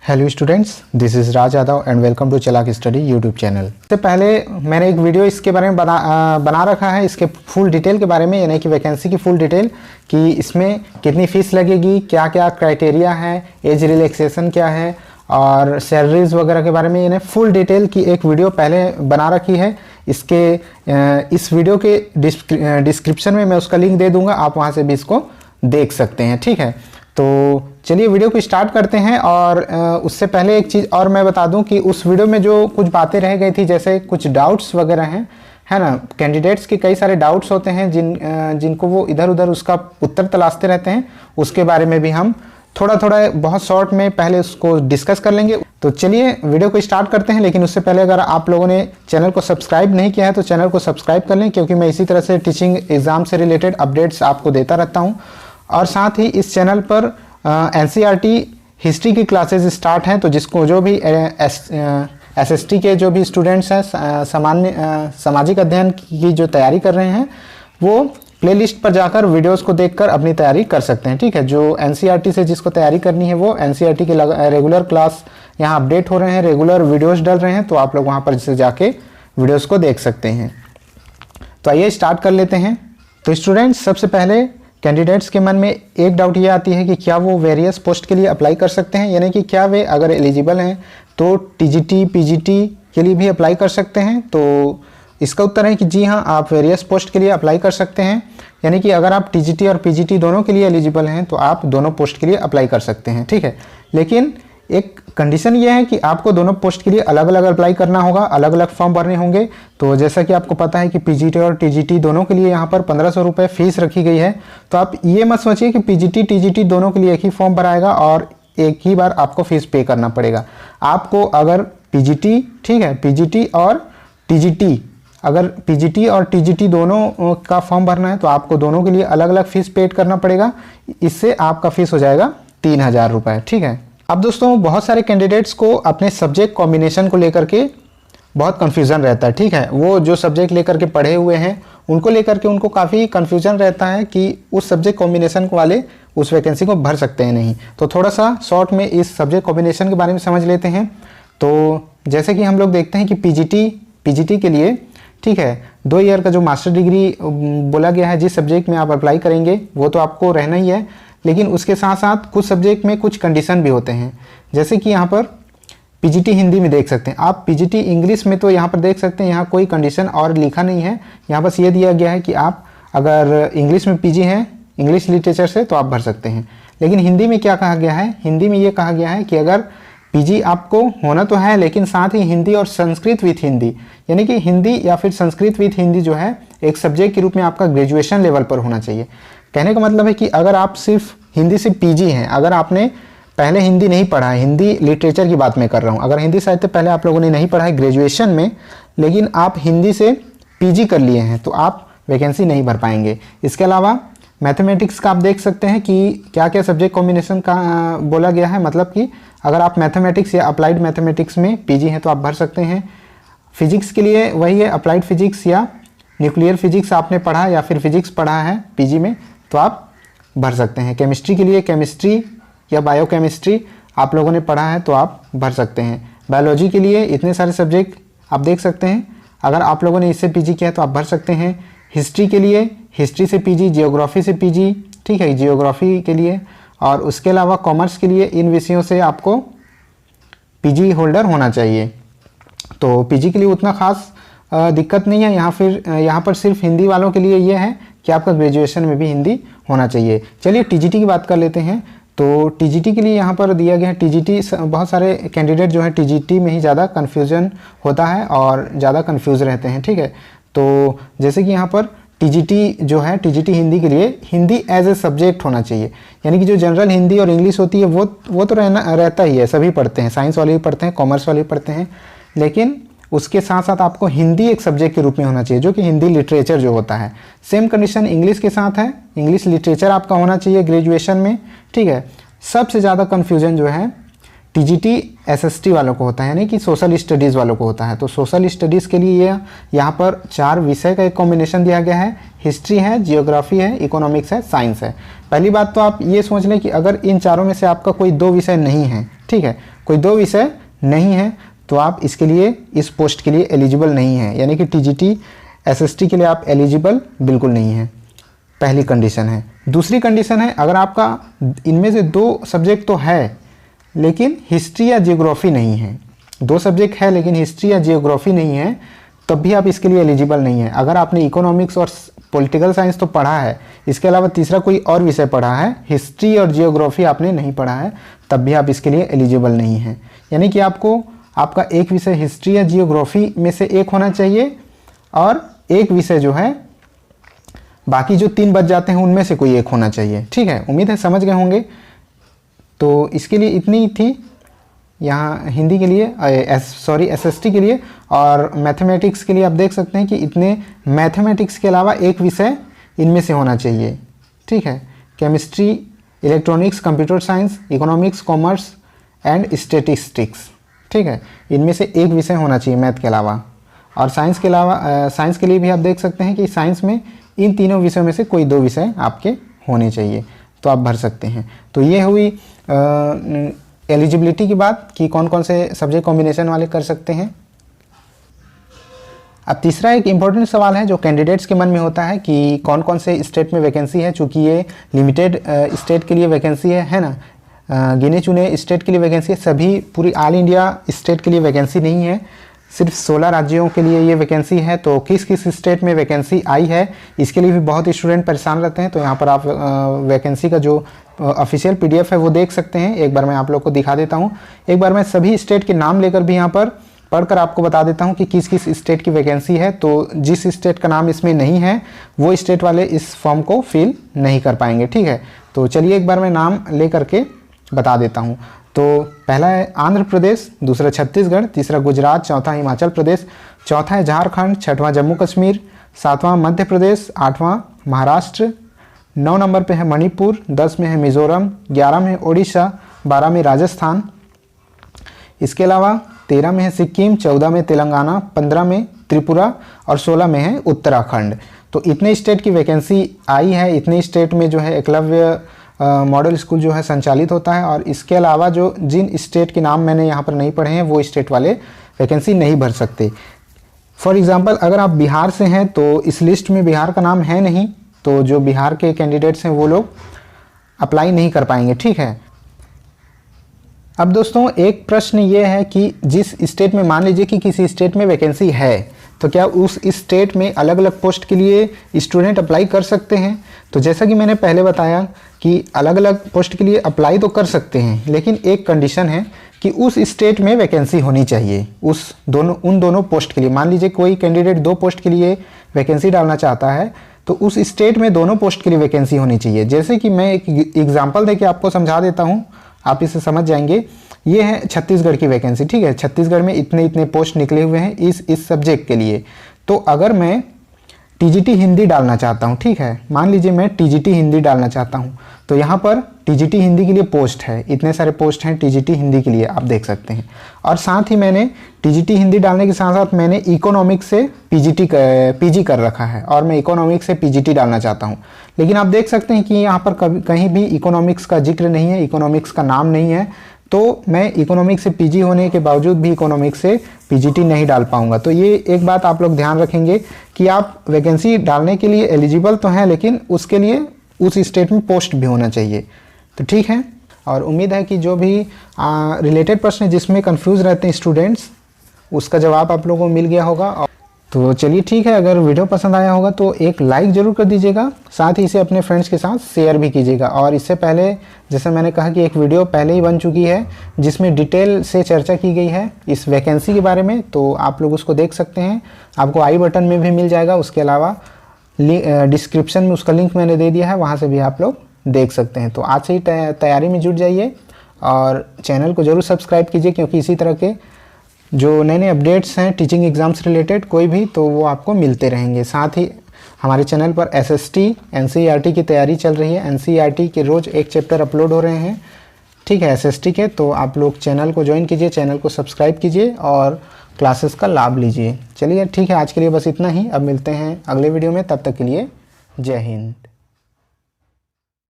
Hello students, this is Raj Yadav and welcome to Chalak study YouTube channel. इससे पहले मैंने एक वीडियो इसके बारे में बना रखा है, इसके फुल डिटेल के बारे में, यानी कि वैकेंसी की फुल डिटेल कि इसमें कितनी फ़ीस लगेगी, क्या क्या क्राइटेरिया है, एज रिलैक्सेशन क्या है और सैलरीज वगैरह के बारे में यानी फुल डिटेल की एक वीडियो पहले बना रखी है। इस वीडियो के डिस्क्रिप्शन में मैं उसका लिंक दे दूँगा, आप वहाँ से भी इसको देख सकते हैं। ठीक है, तो चलिए वीडियो को स्टार्ट करते हैं। और उससे पहले एक चीज़ और मैं बता दूं कि उस वीडियो में जो कुछ बातें रह गई थी, जैसे कुछ डाउट्स वगैरह हैं, है ना, कैंडिडेट्स के कई सारे डाउट्स होते हैं जिनको वो इधर उधर उसका उत्तर तलाशते रहते हैं, उसके बारे में भी हम थोड़ा थोड़ा बहुत शॉर्ट में पहले उसको डिस्कस कर लेंगे। तो चलिए वीडियो को स्टार्ट करते हैं। लेकिन उससे पहले अगर आप लोगों ने चैनल को सब्सक्राइब नहीं किया है तो चैनल को सब्सक्राइब कर लें, क्योंकि मैं इसी तरह से टीचिंग एग्ज़ाम से रिलेटेड अपडेट्स आपको देता रहता हूँ। और साथ ही इस चैनल पर एनसीईआरटी हिस्ट्री की क्लासेस स्टार्ट हैं, तो जिसको जो भी एसएसटी के जो भी स्टूडेंट्स हैं, सामाजिक अध्ययन की जो तैयारी कर रहे हैं, वो प्लेलिस्ट पर जाकर वीडियोस को देखकर अपनी तैयारी कर सकते हैं। ठीक है, जो एनसीईआरटी से जिसको तैयारी करनी है वो एनसीईआरटी के रेगुलर क्लास यहाँ अपडेट हो रहे हैं, रेगुलर वीडियोस डल रहे हैं, तो आप लोग वहाँ पर से जाके वीडियोस को देख सकते हैं। तो आइए स्टार्ट कर लेते हैं। तो स्टूडेंट्स, सबसे पहले कैंडिडेट्स के मन में एक डाउट ये आती है कि क्या वो वेरियस पोस्ट के लिए अप्लाई कर सकते हैं, यानी कि क्या वे अगर एलिजिबल हैं तो टीजीटी पीजीटी के लिए भी अप्लाई कर सकते हैं। तो इसका उत्तर है कि जी हाँ, आप वेरियस पोस्ट के लिए अप्लाई कर सकते हैं। यानी कि अगर आप टीजीटी और पीजीटी दोनों के लिए एलिजिबल हैं तो आप दोनों पोस्ट के लिए अप्लाई कर सकते हैं। ठीक है, लेकिन एक कंडीशन ये है कि आपको दोनों पोस्ट के लिए अलग अलग अप्लाई करना होगा, अलग अलग फॉर्म भरने होंगे। तो जैसा कि आपको पता है कि पीजीटी और टीजीटी दोनों के लिए यहाँ पर 1500 रुपये फीस रखी गई है। तो आप ये मत सोचिए कि पीजीटी टीजीटी दोनों के लिए एक ही फॉर्म भराएगा और एक ही बार आपको फीस पे करना पड़ेगा। आपको अगर पीजीटी, ठीक है, पीजीटी और टीजीटी, अगर पीजीटी और टीजीटी दोनों का फॉर्म भरना है तो आपको दोनों के लिए अलग अलग फीस पेड करना पड़ेगा। इससे आपका फीस हो जाएगा 3000 रुपये। ठीक है, अब दोस्तों, बहुत सारे कैंडिडेट्स को अपने सब्जेक्ट कॉम्बिनेशन को लेकर के बहुत कन्फ्यूज़न रहता है। ठीक है, वो जो सब्जेक्ट लेकर के पढ़े हुए हैं उनको लेकर के उनको काफ़ी कन्फ्यूज़न रहता है कि उस सब्जेक्ट कॉम्बिनेशन वाले उस वैकेंसी को भर सकते हैं नहीं। तो थोड़ा सा शॉर्ट में इस सब्जेक्ट कॉम्बिनेशन के बारे में समझ लेते हैं। तो जैसे कि हम लोग देखते हैं कि पीजीटी के लिए, ठीक है, 2 ईयर का जो मास्टर डिग्री बोला गया है, जिस सब्जेक्ट में आप अप्लाई करेंगे वो तो आपको रहना ही है, लेकिन उसके साथ साथ कुछ सब्जेक्ट में कुछ कंडीशन भी होते हैं। जैसे कि यहाँ पर पीजीटी हिंदी में देख सकते हैं आप, पीजीटी इंग्लिश में तो यहाँ पर देख सकते हैं, यहाँ कोई कंडीशन और लिखा नहीं है। यहाँ बस ये दिया गया है कि आप अगर इंग्लिश में पीजी हैं, इंग्लिश लिटरेचर से, तो आप भर सकते हैं। लेकिन हिंदी में क्या कहा गया है, हिंदी में ये कहा गया है कि अगर पीजी आपको होना तो है, लेकिन साथ ही हिंदी और संस्कृत विथ हिंदी, यानी कि हिंदी या फिर संस्कृत विथ हिंदी जो है एक सब्जेक्ट के रूप में आपका ग्रेजुएशन लेवल पर होना चाहिए। कहने का मतलब है कि अगर आप सिर्फ हिंदी से पीजी हैं, अगर आपने पहले हिंदी नहीं पढ़ा है, हिंदी लिटरेचर की बात मैं कर रहा हूँ, अगर हिंदी साहित्य पहले आप लोगों ने नहीं पढ़ा है ग्रेजुएशन में, लेकिन आप हिंदी से पीजी कर लिए हैं, तो आप वैकेंसी नहीं भर पाएंगे। इसके अलावा मैथमेटिक्स का आप देख सकते हैं कि क्या क्या सब्जेक्ट कॉम्बिनेशन का बोला गया है, मतलब कि अगर आप मैथमेटिक्स या अप्लाइड मैथमेटिक्स में पीजी हैं तो आप भर सकते हैं। फिजिक्स के लिए वही है, अप्लाइड फिजिक्स या न्यूक्लियर फिजिक्स आपने पढ़ा या फिर फिजिक्स पढ़ा है पीजी में तो आप भर सकते हैं। केमिस्ट्री के लिए केमिस्ट्री या बायोकेमिस्ट्री आप लोगों ने पढ़ा है तो आप भर सकते हैं। बायोलॉजी के लिए इतने सारे सब्जेक्ट आप देख सकते हैं, अगर आप लोगों ने इससे पीजी किया है तो आप भर सकते हैं। हिस्ट्री के लिए हिस्ट्री से पीजी, जियोग्राफी से पीजी, ठीक है, जियोग्राफी के लिए, और उसके अलावा कॉमर्स के लिए इन विषयों से आपको पीजी होल्डर होना चाहिए। तो पीजी के लिए उतना खास दिक्कत नहीं है। यहाँ पर सिर्फ हिंदी वालों के लिए ये है कि आपका ग्रेजुएशन में भी हिंदी होना चाहिए। चलिए टीजीटी की बात कर लेते हैं। तो टीजीटी के लिए यहाँ पर दिया गया है, टीजीटी बहुत सारे कैंडिडेट जो है टीजीटी में ही ज़्यादा कन्फ्यूजन होता है और ज़्यादा कन्फ्यूज़ रहते हैं। ठीक है, तो जैसे कि यहाँ पर टीजीटी जो है, टीजीटी हिंदी के लिए हिंदी एज ए सब्जेक्ट होना चाहिए, यानी कि जो जनरल हिंदी और इंग्लिश होती है वो तो रहता ही है, सभी पढ़ते हैं, साइंस वाले भी पढ़ते हैं, कॉमर्स वाले भी पढ़ते हैं, लेकिन उसके साथ साथ आपको हिंदी एक सब्जेक्ट के रूप में होना चाहिए, जो कि हिंदी लिटरेचर जो होता है। सेम कंडीशन इंग्लिश के साथ है, इंग्लिश लिटरेचर आपका होना चाहिए ग्रेजुएशन में। ठीक है, सबसे ज़्यादा कन्फ्यूजन जो है टीजीटी एसएसटी वालों को होता है, यानी कि सोशल स्टडीज़ वालों को होता है। तो सोशल स्टडीज़ के लिए यहाँ पर 4 विषय का एक कॉम्बिनेशन दिया गया है, हिस्ट्री है, जियोग्राफी है, इकोनॉमिक्स है, साइंस है। पहली बात तो आप ये सोच लें कि अगर इन चारों में से आपका कोई 2 विषय नहीं है, ठीक है, कोई 2 विषय नहीं है तो आप इसके लिए, इस पोस्ट के लिए एलिजिबल नहीं है, यानी कि टीजीटी एसएसटी के लिए आप एलिजिबल बिल्कुल नहीं है। पहली कंडीशन है। दूसरी कंडीशन है, अगर आपका इनमें से 2 सब्जेक्ट तो है लेकिन हिस्ट्री या जियोग्राफी नहीं है, 2 सब्जेक्ट है लेकिन हिस्ट्री या जियोग्राफी नहीं है, तब भी आप इसके लिए एलिजिबल नहीं है। अगर आपने इकोनॉमिक्स और पॉलिटिकल साइंस तो पढ़ा है, इसके अलावा तीसरा कोई और विषय पढ़ा है, हिस्ट्री और जियोग्राफी आपने नहीं पढ़ा है, तब भी आप इसके लिए एलिजिबल नहीं है। यानी कि आपको आपका एक विषय हिस्ट्री या जियोग्राफी में से एक होना चाहिए और एक विषय जो है, बाकी जो 3 बच जाते हैं उनमें से कोई एक होना चाहिए। ठीक है, उम्मीद है समझ गए होंगे। तो इसके लिए इतनी ही थी यहाँ हिंदी के लिए, एसएसटी के लिए। और मैथमेटिक्स के लिए आप देख सकते हैं कि इतने, मैथमेटिक्स के अलावा एक विषय इनमें से होना चाहिए। ठीक है, chemistry, electronics, computer science, economics, commerce and statistics. ठीक है, इनमें से एक विषय होना चाहिए मैथ के अलावा। और साइंस के अलावा, साइंस के लिए भी आप देख सकते हैं कि साइंस में इन तीनों विषयों में से कोई 2 विषय आपके होने चाहिए, तो आप भर सकते हैं। तो ये हुई एलिजिबिलिटी की बात कि कौन कौन से सब्जेक्ट कॉम्बिनेशन वाले कर सकते हैं। अब तीसरा एक इम्पॉर्टेंट सवाल है जो कैंडिडेट्स के मन में होता है कि कौन कौन से स्टेट में वैकेंसी है। चूँकि ये लिमिटेड स्टेट के लिए वैकेंसी है ना, गिने चुने स्टेट के लिए वैकेंसी है, सभी पूरी ऑल इंडिया स्टेट के लिए वैकेंसी नहीं है, सिर्फ 16 राज्यों के लिए ये वैकेंसी है। तो किस किस स्टेट में वैकेंसी आई है, इसके लिए भी बहुत स्टूडेंट परेशान रहते हैं। तो यहाँ पर आप वैकेंसी का जो ऑफिशियल पीडीएफ है वो देख सकते हैं। एक बार मैं आप लोग को दिखा देता हूँ। एक बार मैं सभी स्टेट के नाम लेकर भी यहाँ पर पढ़कर आपको बता देता हूँ कि किस किस स्टेट की वैकेंसी है। तो जिस स्टेट का नाम इसमें नहीं है वो स्टेट वाले इस फॉर्म को फिल नहीं कर पाएंगे। ठीक है, तो चलिए एक बार मैं नाम ले करके बता देता हूँ। तो पहला है आंध्र प्रदेश, दूसरा छत्तीसगढ़, तीसरा गुजरात, चौथा हिमाचल प्रदेश, चौथा है झारखंड, छठवां जम्मू कश्मीर, सातवां मध्य प्रदेश, आठवां महाराष्ट्र, 9 नंबर पे है मणिपुर, 10 में है मिजोरम, 11 में है उड़ीसा, 12 में राजस्थान, इसके अलावा 13 में है सिक्किम, 14 में तेलंगाना, 15 में त्रिपुरा और 16 में है उत्तराखंड। तो इतने स्टेट की वैकेंसी आई है। इतने स्टेट में जो है एकलव्य मॉडल स्कूल जो है संचालित होता है। और इसके अलावा जो जिन स्टेट के नाम मैंने यहाँ पर नहीं पढ़े हैं वो स्टेट वाले वैकेंसी नहीं भर सकते। फॉर एग्जांपल अगर आप बिहार से हैं तो इस लिस्ट में बिहार का नाम है नहीं, तो जो बिहार के कैंडिडेट्स हैं वो लोग अप्लाई नहीं कर पाएंगे। ठीक है, अब दोस्तों एक प्रश्न ये है कि जिस स्टेट में, मान लीजिए कि किसी स्टेट में वैकेंसी है, तो क्या उस स्टेट में अलग अलग पोस्ट के लिए स्टूडेंट अप्लाई कर सकते हैं? तो जैसा कि मैंने पहले बताया कि अलग अलग पोस्ट के लिए अप्लाई तो कर सकते हैं, लेकिन एक कंडीशन है कि उस स्टेट में वैकेंसी होनी चाहिए उन दोनों पोस्ट के लिए। मान लीजिए कोई कैंडिडेट 2 पोस्ट के लिए वैकेंसी डालना चाहता है, तो उस स्टेट में दोनों पोस्ट के लिए वैकेंसी होनी चाहिए। जैसे कि मैं एक एग्जाम्पल देके आपको समझा देता हूँ, आप इसे समझ जाएंगे। ये है छत्तीसगढ़ की वैकेंसी। ठीक है, छत्तीसगढ़ में इतने इतने पोस्ट निकले हुए हैं इस सब्जेक्ट के लिए। तो अगर मैं टीजीटी हिंदी डालना चाहता हूँ, ठीक है, मान लीजिए मैं टीजीटी हिंदी डालना चाहता हूँ, तो यहाँ पर टीजीटी हिंदी के लिए पोस्ट है, इतने सारे पोस्ट हैं टीजीटी हिंदी के लिए, आप देख सकते हैं। और साथ ही मैंने टीजीटी हिंदी डालने के साथ साथ मैंने इकोनॉमिक्स से पीजी कर रखा है और मैं इकोनॉमिक्स से पीजीटी डालना चाहता हूँ। लेकिन आप देख सकते हैं कि यहाँ पर कहीं भी इकोनॉमिक्स का जिक्र नहीं है, इकोनॉमिक्स का नाम नहीं है। तो मैं इकोनॉमिक्स से पीजी होने के बावजूद भी इकोनॉमिक्स से पीजीटी नहीं डाल पाऊंगा। तो ये एक बात आप लोग ध्यान रखेंगे कि आप वैकेंसी डालने के लिए एलिजिबल तो हैं, लेकिन उसके लिए उस स्टेट में पोस्ट भी होना चाहिए। तो ठीक है, और उम्मीद है कि जो भी रिलेटेड प्रश्न जिसमें कंफ्यूज रहते हैं स्टूडेंट्स, उसका जवाब आप लोगों को मिल गया होगा। तो चलिए ठीक है, अगर वीडियो पसंद आया होगा तो एक लाइक ज़रूर कर दीजिएगा, साथ ही इसे अपने फ्रेंड्स के साथ शेयर भी कीजिएगा। और इससे पहले जैसे मैंने कहा कि एक वीडियो पहले ही बन चुकी है जिसमें डिटेल से चर्चा की गई है इस वैकेंसी के बारे में, तो आप लोग उसको देख सकते हैं। आपको आई बटन में भी मिल जाएगा, उसके अलावा डिस्क्रिप्शन में उसका लिंक मैंने दे दिया है, वहाँ से भी आप लोग देख सकते हैं। तो आज से ही तैयारी में जुट जाइए और चैनल को ज़रूर सब्सक्राइब कीजिए, क्योंकि इसी तरह के जो नए नए अपडेट्स हैं टीचिंग एग्ज़ाम्स रिलेटेड कोई भी, तो वो आपको मिलते रहेंगे। साथ ही हमारे चैनल पर एसएसटी एनसीईआरटी की तैयारी चल रही है। एनसीईआरटी के रोज़ एक चैप्टर अपलोड हो रहे हैं, ठीक है, एसएसटी के। तो आप लोग चैनल को ज्वाइन कीजिए, चैनल को सब्सक्राइब कीजिए और क्लासेस का लाभ लीजिए। चलिए ठीक है, आज के लिए बस इतना ही। अब मिलते हैं अगले वीडियो में, तब तक के लिए जय हिंद।